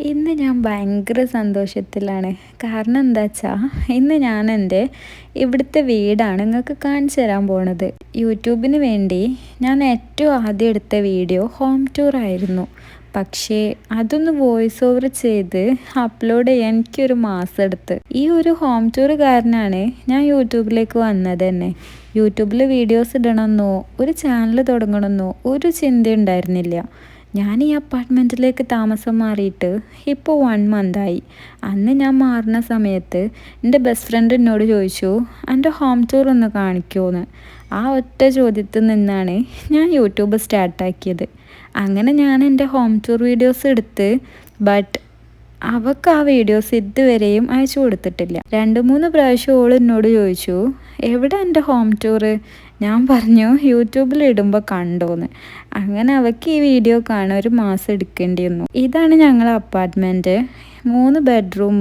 ഇന്ന് ഞാൻ ഭയങ്കര സന്തോഷത്തിലാണ്. കാരണം എന്താ വെച്ചാൽ ഇന്ന് ഞാൻ എൻ്റെ ഇവിടുത്തെ വീടാണ് നിങ്ങൾക്ക് കാണിച്ചു തരാൻ പോണത്. യൂട്യൂബിന് വേണ്ടി ഞാൻ ഏറ്റവും ആദ്യം എടുത്ത വീഡിയോ ഹോം ടൂർ ആയിരുന്നു. പക്ഷേ അതൊന്ന് വോയിസ് ഓവർ ചെയ്ത് അപ്ലോഡ് ചെയ്യാൻ എനിക്കൊരു മാസം എടുത്ത്. ഈ ഒരു ഹോം ടൂർ കാരണമാണ് ഞാൻ യൂട്യൂബിലേക്ക് വന്നത് തന്നെ. യൂട്യൂബിൽ വീഡിയോസ് ഇടണമെന്നോ ഒരു ചാനൽ തുടങ്ങണമെന്നോ ഒരു ചിന്ത ഉണ്ടായിരുന്നില്ല. ഞാൻ ഈ അപ്പാർട്ട്മെൻറ്റിലേക്ക് താമസം മാറിയിട്ട് ഇപ്പോൾ 1 മന്തായി. അന്ന് ഞാൻ മാറുന്ന സമയത്ത് എൻ്റെ ബെസ്റ്റ് ഫ്രണ്ട് എന്നോട് ചോദിച്ചു, എൻ്റെ ഹോം ടൂർ ഒന്ന് കാണിക്കുമോയെന്ന്. ആ ഒറ്റ ചോദ്യത്തിൽ നിന്നാണ് ഞാൻ യൂട്യൂബ് സ്റ്റാർട്ടാക്കിയത്. അങ്ങനെ ഞാൻ എൻ്റെ ഹോം ടൂർ വീഡിയോസ് എടുത്ത്, ബട്ട് അവൾക്ക് ആ വീഡിയോസ് ഇതുവരെയും അയച്ചു കൊടുത്തിട്ടില്ല. 2-3 പ്രാവശ്യം ഓൾ എന്നോട് ചോദിച്ചു, എവിടെ എൻ്റെ ഹോം ടൂറ്? ഞാൻ പറഞ്ഞു യൂട്യൂബിൽ ഇടുമ്പോൾ കണ്ടോന്ന്. അങ്ങനെ അവൾക്ക് ഈ വീഡിയോ കാണാൻ 1 മാസം എടുക്കേണ്ടി വന്നു. ഇതാണ് ഞങ്ങളെ apartment. 3 bedroom,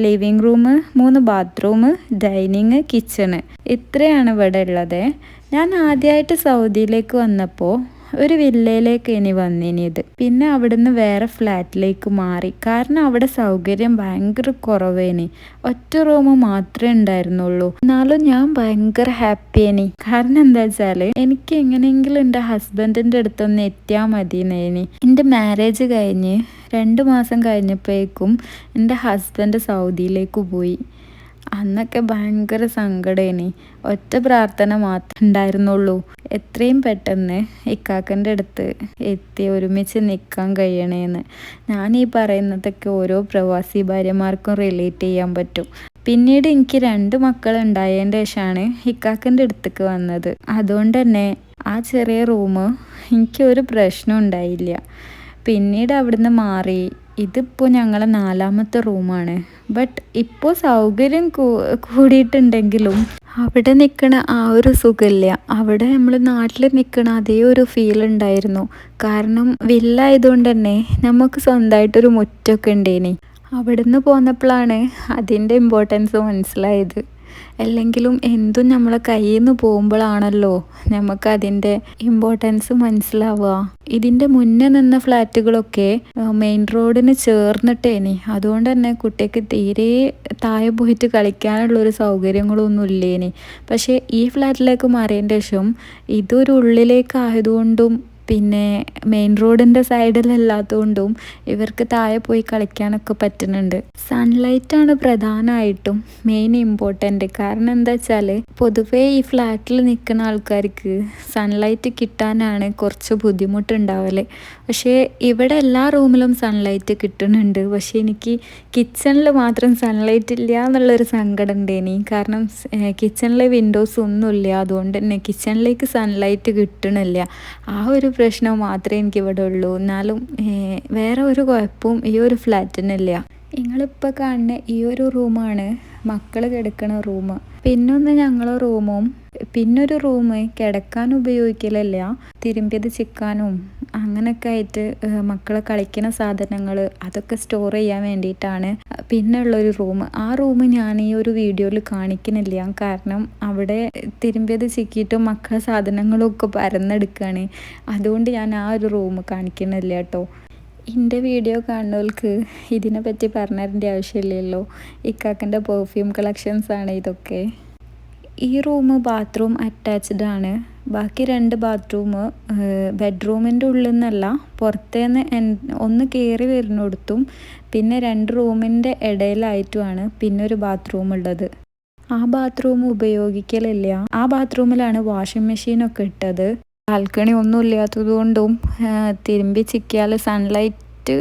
living room, 3 bathroom, dining, kitchen, ഇത്രയാണ് ഇവിടെ ഉള്ളത്. ഞാൻ ആദ്യമായിട്ട് സൗദിയിലേക്ക് വന്നപ്പോൾ ഒരു വില്ലയിലേക്ക് ഇനി വന്നിനിയത്. പിന്നെ അവിടുന്ന് വേറെ ഫ്ലാറ്റിലേക്ക് മാറി. കാരണം അവിടെ സൗകര്യം ഭയങ്കര കുറവേനി. ഒറ്റ റൂം മാത്രമേ ഉണ്ടായിരുന്നുള്ളൂ. എന്നാലും ഞാൻ ഭയങ്കര ഹാപ്പിയേനി. കാരണം എന്താ വെച്ചാൽ എനിക്ക് എങ്ങനെയെങ്കിലും എൻ്റെ ഹസ്ബൻഡിൻ്റെ അടുത്തൊന്ന് എത്തിയാൽ മതിയേനി. എൻ്റെ മാരേജ് കഴിഞ്ഞ് 2 മാസം കഴിഞ്ഞപ്പോഴേക്കും എൻ്റെ ഹസ്ബൻഡ് സൗദിയിലേക്ക് പോയി. അന്നൊക്കെ ഭയങ്കര സങ്കടേനി. ഒറ്റ പ്രാർത്ഥന മാത്രമേ ഉണ്ടായിരുന്നുള്ളൂ, എത്രയും പെട്ടെന്ന് ഇക്കാക്കൻ്റെ അടുത്ത് എത്തി ഒരുമിച്ച് നിൽക്കാൻ കഴിയണേന്ന്. ഞാൻ ഈ പറയുന്നതൊക്കെ ഓരോ പ്രവാസി ഭാര്യമാർക്കും റിലേറ്റ് ചെയ്യാൻ പറ്റും. പിന്നീട് എനിക്ക് 2 മക്കളുണ്ടായതിൻ്റെ ശേഷമാണ് ഇക്കാക്കൻ്റെ അടുത്തേക്ക് വന്നത്. അതുകൊണ്ട് തന്നെ ആ ചെറിയ റൂം എനിക്ക് ഒരു പ്രശ്നം ഉണ്ടായില്ല. പിന്നീട് അവിടുന്ന് മാറി. ഇതിപ്പോൾ ഞങ്ങളെ 4ാമത്തെ റൂമാണ്. ബട്ട് ഇപ്പോൾ സൗകര്യം കൂടിയിട്ടുണ്ടെങ്കിലും അവിടെ നിൽക്കണ ആ ഒരു സുഖമില്ല. അവിടെ നമ്മൾ നാട്ടിൽ നിൽക്കണ അതേ ഒരു ഫീൽ ഉണ്ടായിരുന്നു. കാരണം വില്ല ആയതുകൊണ്ട് തന്നെ നമുക്ക് സ്വന്തമായിട്ടൊരു മുറ്റമൊക്കെ ഉണ്ടേനി. അവിടുന്ന് പോന്നപ്പോഴാണ് അതിൻ്റെ ഇമ്പോർട്ടൻസ് മനസ്സിലായത്. അല്ലെങ്കിലും എന്തും നമ്മളെ കയ്യിൽ നിന്ന് പോകുമ്പോഴാണല്ലോ നമുക്കതിൻ്റെ ഇമ്പോർട്ടൻസ് മനസ്സിലാവുക. ഇതിൻ്റെ മുന്നേ നിന്ന ഫ്ലാറ്റുകളൊക്കെ മെയിൻ റോഡിന് ചേർന്നിട്ടേനി. അതുകൊണ്ട് തന്നെ കുട്ടിക്ക് തീരെ താഴെ പോയിട്ട് കളിക്കാനുള്ളൊരു സൗകര്യങ്ങളൊന്നും ഇല്ലേനി. പക്ഷേ ഈ ഫ്ലാറ്റിലേക്ക് മാറിയതിൻ്റെ ശേഷം ഇതൊരു ഉള്ളിലേക്കായതുകൊണ്ടും പിന്നെ മെയിൻ റോഡിൻ്റെ സൈഡിലല്ലാത്തതുകൊണ്ടും ഇവർക്ക് താഴെ പോയി കളിക്കാനൊക്കെ പറ്റുന്നുണ്ട്. സൺലൈറ്റാണ് പ്രധാനമായിട്ടും മെയിൻ ഇമ്പോർട്ടൻ്റ്. കാരണം എന്താ വെച്ചാൽ പൊതുവേ ഈ ഫ്ലാറ്റിൽ നിൽക്കുന്ന ആൾക്കാർക്ക് സൺലൈറ്റ് കിട്ടാനാണ് കുറച്ച് ബുദ്ധിമുട്ടുണ്ടാവല്. പക്ഷേ ഇവിടെ എല്ലാ റൂമിലും സൺലൈറ്റ് കിട്ടുന്നുണ്ട്. പക്ഷേ എനിക്ക് കിച്ചണിൽ മാത്രം സൺലൈറ്റ് ഇല്ല എന്നുള്ളൊരു സങ്കടം ഉണ്ടേനി. കാരണം കിച്ചണിലെ വിൻഡോസ് ഒന്നുമില്ല. അതുകൊണ്ട് തന്നെ കിച്ചണിലേക്ക് സൺലൈറ്റ് കിട്ടണില്ല. ആ ഒരു പ്രശ്നം മാത്രമേ എനിക്കിവിടെ ഉള്ളൂ. എന്നാലും വേറെ ഒരു കുഴപ്പവും ഈ ഒരു ഫ്ലാറ്റിനില്ല. നിങ്ങളിപ്പോൾ കാണുന്ന ഈ ഒരു റൂമാണ് മക്കൾ കിടക്കുന്ന റൂം. പിന്നൊന്ന് ഞങ്ങളെ റൂമും പിന്നൊരു റൂം കിടക്കാൻ ഉപയോഗിക്കലില്ല, തിരുമ്പിയത് ചിക്കാനും അങ്ങനെയൊക്കെ ആയിട്ട് മക്കളെ കളിക്കുന്ന സാധനങ്ങൾ അതൊക്കെ സ്റ്റോർ ചെയ്യാൻ വേണ്ടിയിട്ടാണ് പിന്നെ ഉള്ളൊരു റൂം. ആ റൂം ഞാൻ ഈ ഒരു വീഡിയോയിൽ കാണിക്കുന്നില്ല. കാരണം അവിടെ തിരുമ്പിയത് ചിക്കിയിട്ടും മക്കളെ സാധനങ്ങളൊക്കെ പരന്നെടുക്കുകയാണ്. അതുകൊണ്ട് ഞാൻ ആ ഒരു റൂം കാണിക്കുന്നില്ല കേട്ടോ. എൻ്റെ വീഡിയോ കാണുന്നവർക്ക് ഇതിനെപ്പറ്റി പറഞ്ഞതിൻ്റെ ആവശ്യമില്ലല്ലോ. ഇക്കാക്കൻ്റെ പെർഫ്യൂം കളക്ഷൻസാണ് ഇതൊക്കെ. ഈ റൂം ബാത്റൂം അറ്റാച്ച്ഡ് ആണ്. ബാക്കി 2 ബാത്റൂം ബെഡ്റൂമിൻ്റെ ഉള്ളിൽ നിന്നല്ല, പുറത്തേന്ന് ഒന്ന് കയറി വരുന്നിടത്തും പിന്നെ 2 റൂമിൻ്റെ ഇടയിലായിട്ടുമാണ് പിന്നെ ഒരു ബാത്റൂം ഉള്ളത്. ആ ബാത്റൂം ഉപയോഗിക്കലില്ല. ആ ബാത്റൂമിലാണ് വാഷിംഗ് മെഷീനൊക്കെ ഇട്ടത്. ബാൽക്കണി ഒന്നും ഇല്ലാത്തത് കൊണ്ടും തിരുമ്പി ചിക്കിയാൽ സൺലൈറ്റ്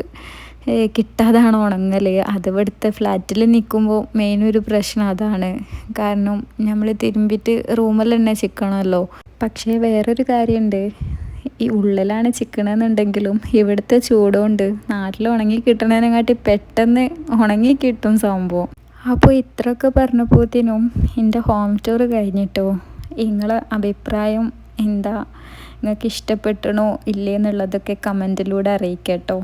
കിട്ടാതാണ് ഉണങ്ങൽ. അത് ഇവിടുത്തെ ഫ്ലാറ്റിൽ നിൽക്കുമ്പോൾ മെയിൻ ഒരു പ്രശ്നം അതാണ്. കാരണം നമ്മൾ തിരുമ്പിയിട്ട് റൂമിൽ തന്നെ ചിക്കണമല്ലോ. പക്ഷേ വേറൊരു കാര്യമുണ്ട്, ഈ ഉള്ളിലാണ് ചിക്കണമെന്നുണ്ടെങ്കിലും ഇവിടുത്തെ ചൂടുകൊണ്ട് നാട്ടിൽ ഉണങ്ങി കിട്ടണതിനെക്കാട്ടി പെട്ടെന്ന് ഉണങ്ങി കിട്ടും സംഭവം. അപ്പോൾ ഇത്രയൊക്കെ പറഞ്ഞപ്പോഴത്തേനും എൻ്റെ ഹോം ടൂർ കഴിഞ്ഞിട്ടോ. നിങ്ങളെ അഭിപ്രായം എന്താ? നിങ്ങൾക്ക് ഇഷ്ടപ്പെടണോ ഇല്ലേ എന്നുള്ളതൊക്കെ കമൻറ്റിലൂടെ അറിയിക്കട്ടോ.